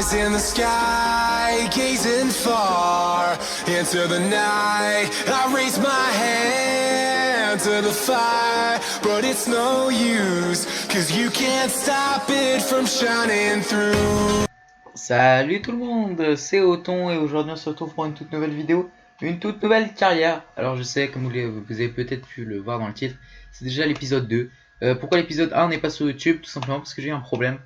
eyes in the sky, gazing far into the night. I raise my hand to the fire, but it's no use, cause you can't stop it from shining through. Salut tout le monde, c'est Othon et aujourd'hui on se retrouve pour une toute nouvelle vidéo, une toute nouvelle carrière. Alors je sais, comme vous avez peut-être pu le voir dans le titre, c'est déjà l'épisode 2. Pourquoi l'épisode 1 n'est pas sur YouTube? Tout simplement parce que j'ai eu un problème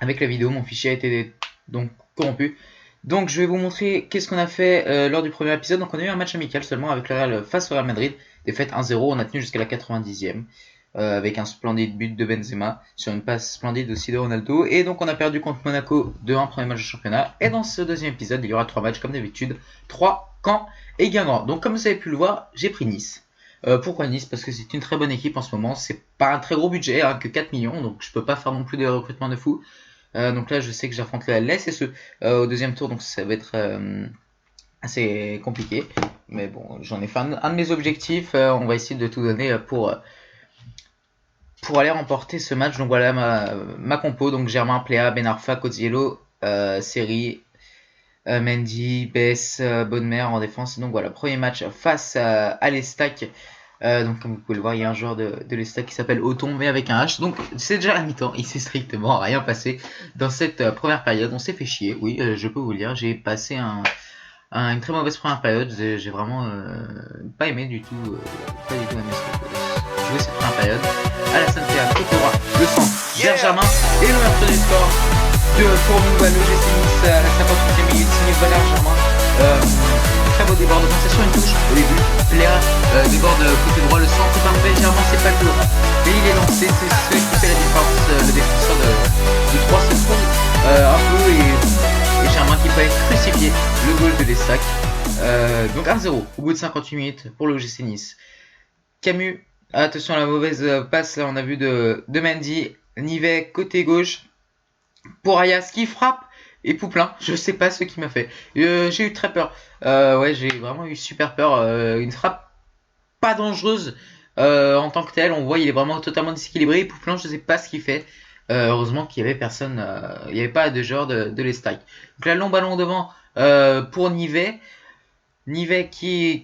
avec la vidéo, mon fichier a été donc corrompu. Donc je vais vous montrer qu'est-ce qu'on a fait lors du premier épisode. Donc on a eu un match amical seulement avec le Real face au Real Madrid, défaite 1-0, on a tenu jusqu'à la 90e. Avec un splendide but de Benzema sur une passe splendide aussi de Ronaldo, et donc on a perdu contre Monaco 2-1, premier match de championnat. Et dans ce deuxième épisode il y aura 3 matchs comme d'habitude, 3 Caen et Guingamp. Donc comme vous avez pu le voir, j'ai pris Nice. Pourquoi Nice? Parce que c'est une très bonne équipe en ce moment, c'est pas un très gros budget, hein, que 4 millions, donc je peux pas faire non plus des recrutements de fou. Donc là je sais que j'affronte la LSSE au deuxième tour, donc ça va être assez compliqué, mais bon, j'en ai fait un de mes objectifs. On va essayer de tout donner pour aller remporter ce match. Donc voilà ma compo. Donc Germain, Pléa, Ben Arfa, Coziello, Seri, Mendy, Bess, Bonnemer en défense. Donc voilà, premier match face à l'Estac. Donc comme vous pouvez le voir, il y a un joueur de l'Estac qui s'appelle Othon, mais avec un H. Donc c'est déjà la mi-temps, il s'est strictement rien passé dans cette première période. On s'est fait chier, oui, je peux vous le dire. J'ai passé une très mauvaise première période. J'ai vraiment pas aimé du tout, aimé jouer cette première période. Alassane Pléa, côté droit, le centre vers Germain, et l'ouverture du score pour nous, le GC Nice à la 58e minute, signé Valère Germain. Très beau débordement, c'est sur une touche au début. Pléa déborde côté droit, le centre est parfait, Germain c'est pas le tour. Et il est lancé, c'est ce qui fait la différence, le défenseur de 3 se trouve un peu, et Germain qui peut être crucifié, le goal de l'Estac. Donc 1-0 au bout de 58 minutes pour le GC Nice. Camus, attention à la mauvaise passe, là on a vu de Mendy. Nivet côté gauche pour Ayas qui frappe, et Pouplin, je sais pas ce qui m'a fait. J'ai eu très peur. Ouais, j'ai vraiment eu super peur. Une frappe pas dangereuse en tant que telle. On voit il est vraiment totalement déséquilibré. Et Pouplin, je sais pas ce qu'il fait. Heureusement qu'il y avait personne, il n'y avait pas de joueur de l'Estac. Donc là, long ballon devant pour Nivet. Nivet qui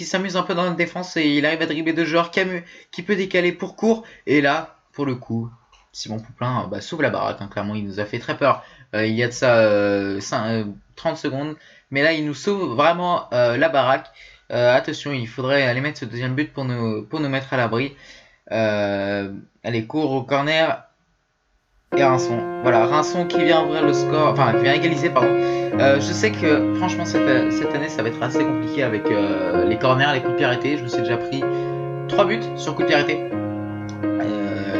s'amuse un peu dans la défense et il arrive à dribbler 2 joueurs. Camus qui peut décaler pour court. Et là, pour le coup, Simon Pouplin sauve la baraque. Hein, clairement, il nous a fait très peur. Il y a de ça 30 secondes. Mais là, il nous sauve vraiment la baraque. Attention, il faudrait aller mettre ce deuxième but pour nous mettre à l'abri. Allez, court au corner. Et Rinçon. Voilà, Rinçon qui vient ouvrir le score. Enfin, qui vient égaliser, pardon. Je sais que franchement cette année ça va être assez compliqué avec les corners, les coups de pied arrêtés. Je me suis déjà pris 3 buts sur coups de pied arrêtés.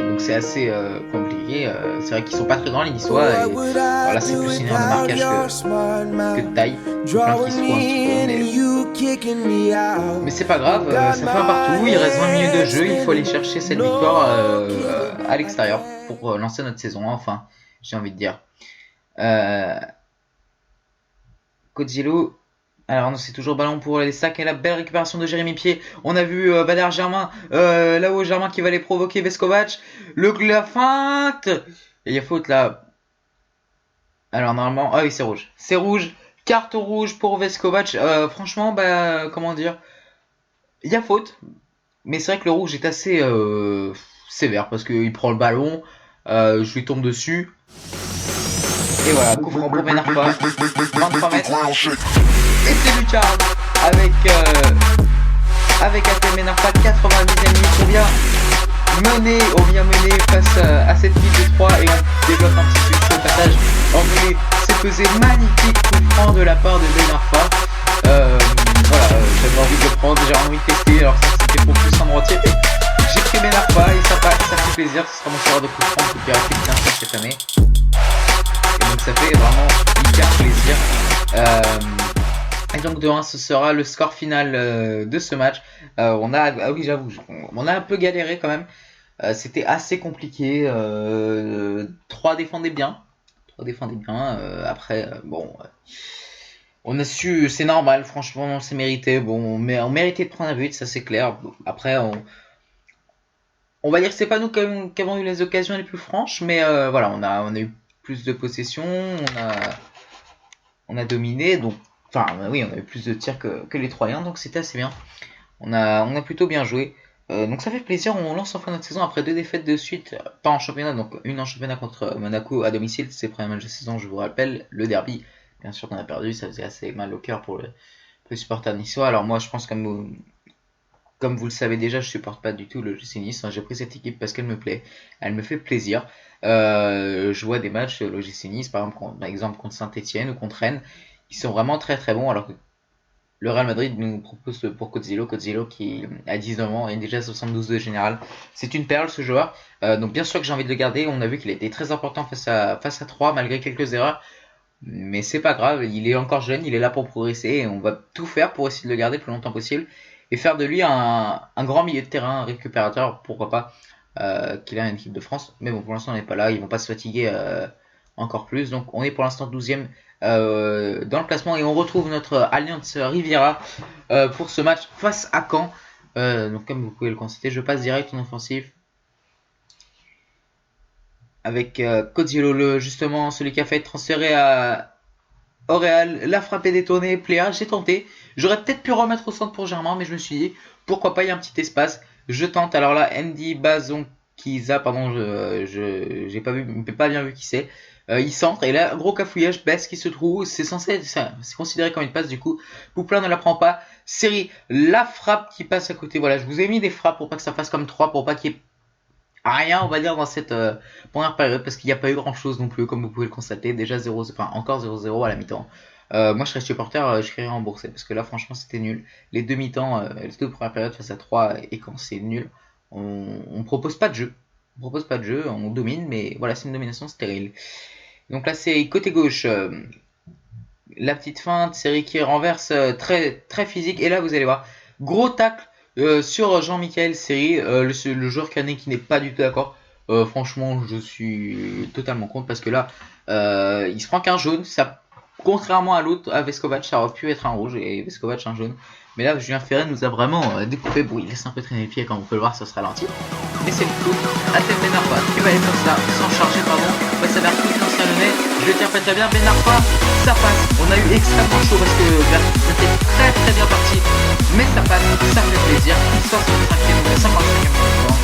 Donc c'est assez compliqué. C'est vrai qu'ils sont pas très grands les Niçois. Et voilà, c'est plus une erreur de marquage que de taille. Plein qui se trouve un petit peu. Mais c'est pas grave, ça fait un partout. Il reste 20 minutes de jeu. Il faut aller chercher cette victoire à l'extérieur pour lancer notre saison. Enfin, j'ai envie de dire. Coziello, alors non, c'est toujours ballon pour les sacs et la belle récupération de Jérémy Pied. On a vu Valère Germain, là-haut Germain qui va aller provoquer Veskovac. La feinte, et il y a faute là. Alors normalement, ah oui c'est rouge. C'est rouge, carte rouge pour Veskovac. Franchement, comment dire, il y a faute. Mais c'est vrai que le rouge est assez sévère parce qu'il prend le ballon, je lui tombe dessus. Et voilà, coup franc pour Ben Arfa, 23 mètres. Et c'est Lucas avec Athènes. Ben Arfa, 90e minute. On vient mener face à cette ligne de 3 et on développe un petit succès au passage. Anglais s'est pesé magnifique coup franc de la part de Ben Arfa. Voilà, j'avais envie de le prendre, j'ai envie de tester. Alors ça c'était pour plus en droitier. J'ai pris Ben Arfa et ça fait plaisir. Ce sera mon serveur de coup franc qui peut arrêter bien cette année. Donc ça fait vraiment hyper plaisir. Et donc de 1 ce sera le score final de ce match. Oui j'avoue, on a un peu galéré quand même. C'était assez compliqué. 3 défendaient bien. Après bon, on a su, c'est normal. Franchement on s'est mérité. Bon, mais on méritait de prendre un but, ça c'est clair. Après on va dire que c'est pas nous qui avons eu les occasions les plus franches, mais voilà, on a eu plus de possession, on a dominé, donc enfin oui, on avait plus de tirs que les Troyens, donc c'était assez bien. On a plutôt bien joué. Donc ça fait plaisir, on lance enfin notre saison après 2 défaites de suite, pas en championnat, donc une en championnat contre Monaco à domicile, c'est le premier match de saison, je vous rappelle, le derby, bien sûr qu'on a perdu, ça faisait assez mal au cœur pour le supporter niçois. Alors moi je pense comme vous le savez déjà, je supporte pas du tout le l'OGC Nice, j'ai pris cette équipe parce qu'elle me plaît, elle me fait plaisir. Je vois des matchs l'OGC Nice, par exemple contre Saint-Etienne ou contre Rennes, ils sont vraiment très très bons, alors que le Real Madrid nous propose pour Cozzilo qui a 19 ans et déjà 72 de général. C'est une perle ce joueur. Donc bien sûr que j'ai envie de le garder. On a vu qu'il a été très important face à 3 malgré quelques erreurs. Mais c'est pas grave, il est encore jeune, il est là pour progresser et on va tout faire pour essayer de le garder le plus longtemps possible. Et faire de lui un grand milieu de terrain, un récupérateur, pourquoi pas, qu'il a une équipe de France. Mais bon, pour l'instant on n'est pas là, ils vont pas se fatiguer encore plus. Donc on est pour l'instant 12e. Dans le classement et on retrouve notre Alliance Riviera pour ce match face à Caen. Donc comme vous pouvez le constater, je passe direct en offensif avec Cozzilo, justement celui qui a fait transférer au Real. La frappe est détournée, Pléa, j'ai tenté, j'aurais peut-être pu remettre au centre pour Germain, mais je me suis dit pourquoi pas, il y a un petit espace, je tente. Alors là, Andy Bazonkiza, pardon, j'ai pas bien vu qui c'est. Il centre et là gros cafouillage, Bess qui se trouve, c'est considéré comme une passe, du coup Pouplan ne la prend pas. Série, la frappe qui passe à côté. Voilà, je vous ai mis des frappes pour pas que ça fasse comme 3, pour pas qu'il y ait rien on va dire dans cette première période, parce qu'il n'y a pas eu grand chose non plus comme vous pouvez le constater. Déjà 0, enfin encore 0-0 à la mi-temps. Moi je serais supporter, je serais remboursé parce que là franchement c'était nul. Les deux mi-temps, les deux premières périodes face à 3, et quand c'est nul, on propose pas de jeu. On domine, mais voilà, c'est une domination stérile. Donc là c'est côté gauche, la petite feinte, série qui renverse, très, très physique. Et là vous allez voir, gros tacle sur Jean-Michel Série, le joueur canet qui n'est pas du tout d'accord. Franchement je suis totalement contre, parce que là il se prend qu'un jaune. Ça, contrairement à l'autre, à Vescovac, ça aurait pu être un rouge et Vescovac un jaune. Mais là Julien Ferret nous a vraiment découpé. Bon, il laisse un peu traîner les pieds, comme on peut le voir, ça se ralentit. Mais c'est le coup à tête Benarfa qui va aller faire ça sans charger, pardon. Face à Bertrand Lyonnais, je le tire pas très bien. Benarfa, ça passe. On a eu extrêmement chaud parce que Bertrand était très très bien parti. Mais ça passe, ça fait plaisir. 65e, 55e temps.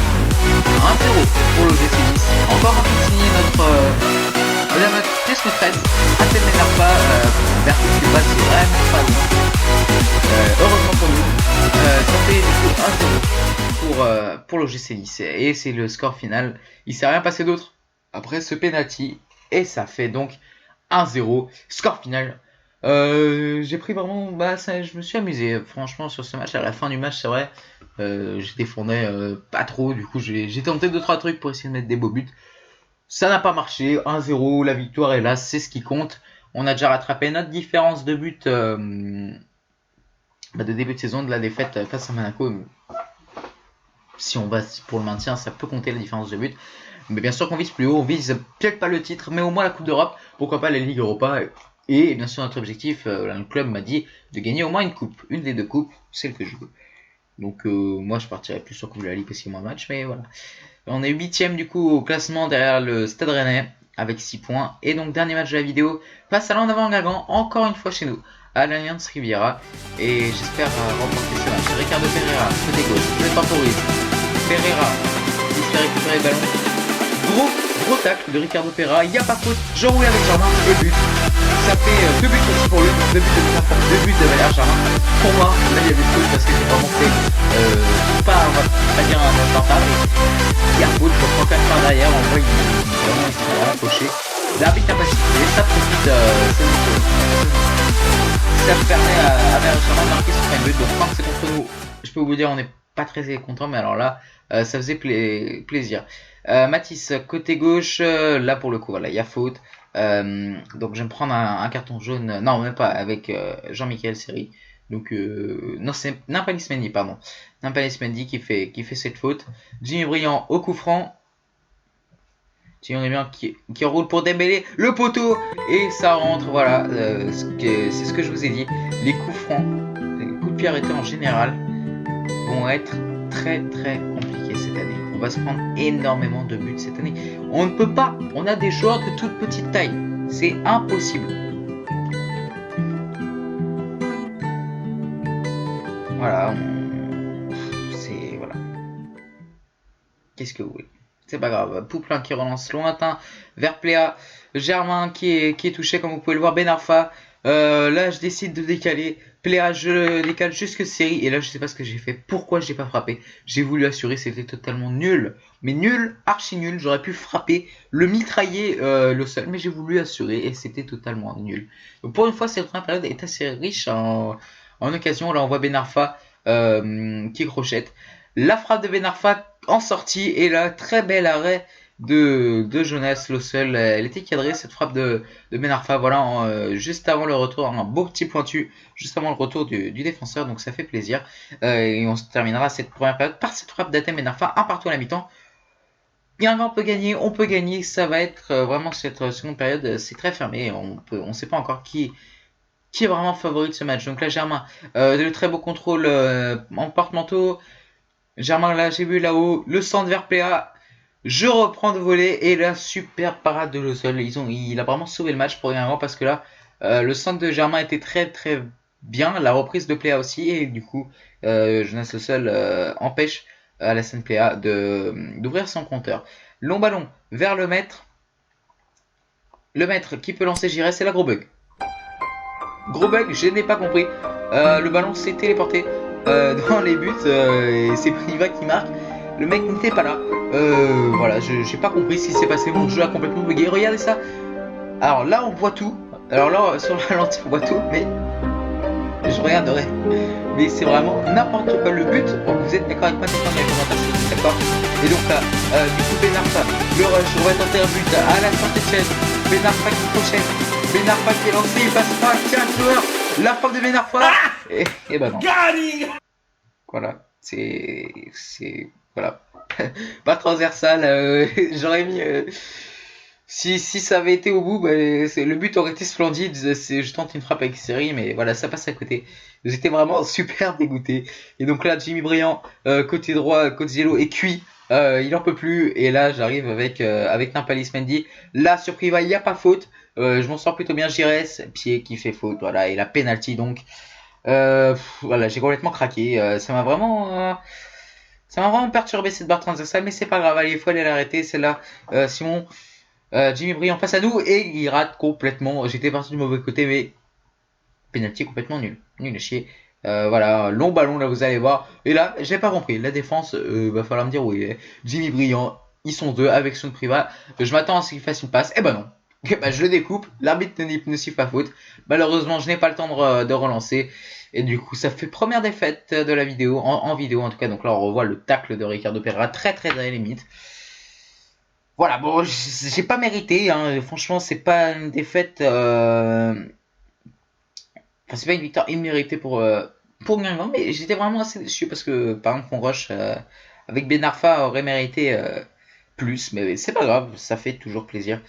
1-0 pour le GC Nice. Encore un peu signé notre pièce retraite. À tête Benarfa, Bertrand qui passe vraiment pas bien. Heureusement pour nous, ça fait du coup 1-0 pour l'OGC Nice, et c'est le score final. Il s'est rien passé d'autre après ce penalty, et ça fait donc 1-0, score final. J'ai pris vraiment, je me suis amusé franchement sur ce match. À la fin du match, c'est vrai, je défendais pas trop, du coup j'ai tenté 2-3 trucs pour essayer de mettre des beaux buts. Ça n'a pas marché. 1-0, la victoire est là, c'est ce qui compte. On a déjà rattrapé notre différence de but de début de saison, de la défaite face à Monaco. Si on va pour le maintien, ça peut compter la différence de but. Mais bien sûr qu'on vise plus haut, on vise peut-être pas le titre, mais au moins la Coupe d'Europe, pourquoi pas la Ligue Europa. Et bien sûr notre objectif, le club m'a dit de gagner au moins une coupe, une des deux coupes, celle que je veux. Donc moi je partirais plus sur Coupe de la Ligue parce qu'il y a moins de matchs, mais voilà. On est 8ème du coup au classement derrière le Stade Rennais avec 6 points. Et donc dernier match de la vidéo, face à l'en avant Guingamp, encore une fois chez nous, à l'Alliance Riviera, et j'espère remporter ce match. Ricardo Pereira, côté gauche, le temporise. Pereira, il se fait récupérer le ballon. Gros tacle de Ricardo Pereira, il n'y a pas faute. J'enroule avec Germain, et but. Ça fait 2 buts aussi pour lui, 2 buts de Valère Germain. Pour moi, là il y a des fautes parce que j'ai vraiment fait, on va dire un instant, il y a faute, je prends 4 par derrière, on voit ils sont vraiment cochés. L'arbitre n'a pas sifflé, ça profite, ça permet à Valère Germain de marquer son premier but. Donc quand c'est contre nous, je peux vous dire on n'est pas très content, mais alors là ça faisait plaisir. Mathis côté gauche, là pour le coup voilà, il y a faute. Donc je vais me prendre un carton jaune, non même pas, avec Jean-Michel Série. Donc non, c'est Nampalis Mendy, pardon. Nampalis Mendy qui fait cette faute. Jimmy Briand au coup franc. Jimmy Briand qui roule pour Dembélé, le poteau, et ça rentre. Voilà, c'est ce que je vous ai dit. Les coups francs, les coups de pied arrêtés en général vont être très très compliqués cette année. on va se prendre énormément de buts cette année. On ne peut pas, on a des joueurs de toute petite taille, c'est impossible. Voilà, c'est voilà. Qu'est-ce que vous voulez? C'est pas grave. Pouplin qui relance lointain vers Pléa. Germain qui est touché, comme vous pouvez le voir. Ben Arfa. Là, je décide de décaler. Pléa, je décale jusque série. Et là, je sais pas ce que j'ai fait. Pourquoi j'ai pas frappé? J'ai voulu assurer. C'était totalement nul. Mais nul, archi nul. J'aurais pu frapper, le mitrailler, le seul. Mais j'ai voulu assurer. Et c'était totalement nul. Donc, pour une fois, cette première période est assez riche en occasion. Là, on voit Ben Arfa qui crochette. La frappe de Ben Arfa en sortie et là très bel arrêt de Jonas Lossel. Elle était cadrée cette frappe de Ben Arfa. Voilà, juste avant le retour, un beau petit pointu juste avant le retour du défenseur, donc ça fait plaisir. Et on se terminera cette première période par cette frappe d'Atem Ben Arfa, un partout à la mi-temps. Bien, on peut gagner, ça va être vraiment cette seconde période, c'est très fermé, on sait pas encore qui est vraiment favori de ce match. Donc là Germain, de très beau contrôle en porte-manteau. Germain, là, j'ai vu là-haut, le centre vers PA, je reprends de voler, et la super parade de Le Sol. Il a vraiment sauvé le match pour rien parce que là, le centre de Germain était très très bien, la reprise de Pléa aussi, et du coup, Jonas Le Sol empêche Alassane Pléa d'ouvrir son compteur. Long ballon vers le maître qui peut lancer Giresse, c'est la gros bug. Gros bug, je n'ai pas compris, le ballon s'est téléporté dans les buts et c'est Priva qui marque. Le mec n'était pas là. Voilà, j'ai pas compris ce qui s'est passé. Mon jeu a complètement bugué. Regardez ça. Alors là, on voit tout. Alors là, sur la lentille, on voit tout. Mais je regarderai. Mais c'est vraiment n'importe quoi. Le but, bon, vous êtes d'accord avec moi, dans les commentaires, d'accord? Et donc là, du coup, Ben Arfa, le rush, on va tenter un but à la Saint-Etienne. Ben Arfa qui prochaine. Ben Arfa qui est lancé, il passe pas. Tiens, joueur. La frappe de Ben Arfa. Et bah non. Voilà, c'est voilà. Pas transversal, j'aurais mis si ça avait été au bout, bah, le but aurait été splendide. Je tente une frappe avec série, mais voilà, ça passe à côté. J'étais vraiment super dégoûté. Et donc là, Jimmy Briand, côté droit, côté yellow est cuit. Il en peut plus. Et là, j'arrive avec Nampalis Mendy. Là, sur Priva, il n'y a pas faute. Je m'en sors plutôt bien. Giresse, pied qui fait faute. Voilà, et la penalty donc. Voilà, j'ai complètement craqué. Ça m'a vraiment perturbé cette barre transversale, mais c'est pas grave. Allez, il faut aller l'arrêter. C'est là, Simon, Jimmy Briand face à nous et il rate complètement. J'étais parti du mauvais côté, mais penalty complètement nul à chier. Voilà, long ballon là, vous allez voir. Et là, j'ai pas compris. La défense, va falloir me dire oui. Jimmy Briand, ils sont deux avec son Priva. Je m'attends à ce qu'il fasse une passe. Et bah non. Bah, je le découpe, l'arbitre ne siffle pas faute. Malheureusement, je n'ai pas le temps de relancer. Et du coup, ça fait première défaite de la vidéo, en vidéo en tout cas. Donc là, on revoit le tacle de Ricardo Pereira, très très à la limite. Voilà, bon, j'ai pas mérité, hein. Franchement, c'est pas une défaite... Enfin, c'est pas une victoire imméritée pour Guingamp, mais j'étais vraiment assez déçu parce que, par exemple, Conroche, avec Ben Arfa, aurait mérité plus. Mais c'est pas grave, ça fait toujours plaisir.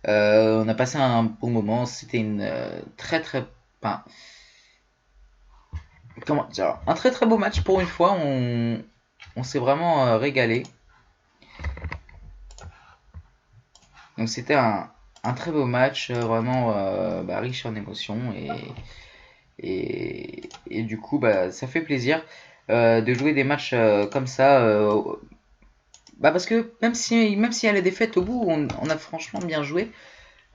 On a passé un bon moment, c'était une très très... Enfin, comment dire, un très très beau match pour une fois, on s'est vraiment régalé. Donc c'était un très beau match, vraiment riche en émotions et du coup ça fait plaisir de jouer des matchs comme ça. Parce que même s'il y a la défaite au bout, on a franchement bien joué.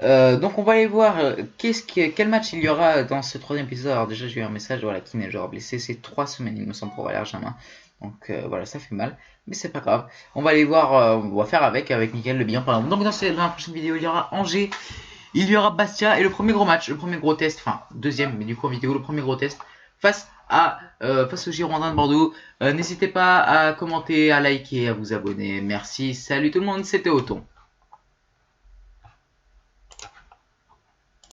Donc on va aller voir quel match il y aura dans ce troisième épisode. Alors déjà j'ai eu un message, voilà, qui n'est joueur blessé, c'est 3 semaines il me semble pour Valère Germain. Donc voilà, ça fait mal, mais c'est pas grave. On va aller voir, on va faire avec Mickaël Le Bihan par exemple. Donc dans la prochaine vidéo il y aura Angers, il y aura Bastia et le premier gros match, le premier gros test, enfin deuxième mais du coup en vidéo, le premier gros test face aux Girondins de Bordeaux. N'hésitez pas à commenter, à liker, à vous abonner. Merci, salut tout le monde, c'était Othon.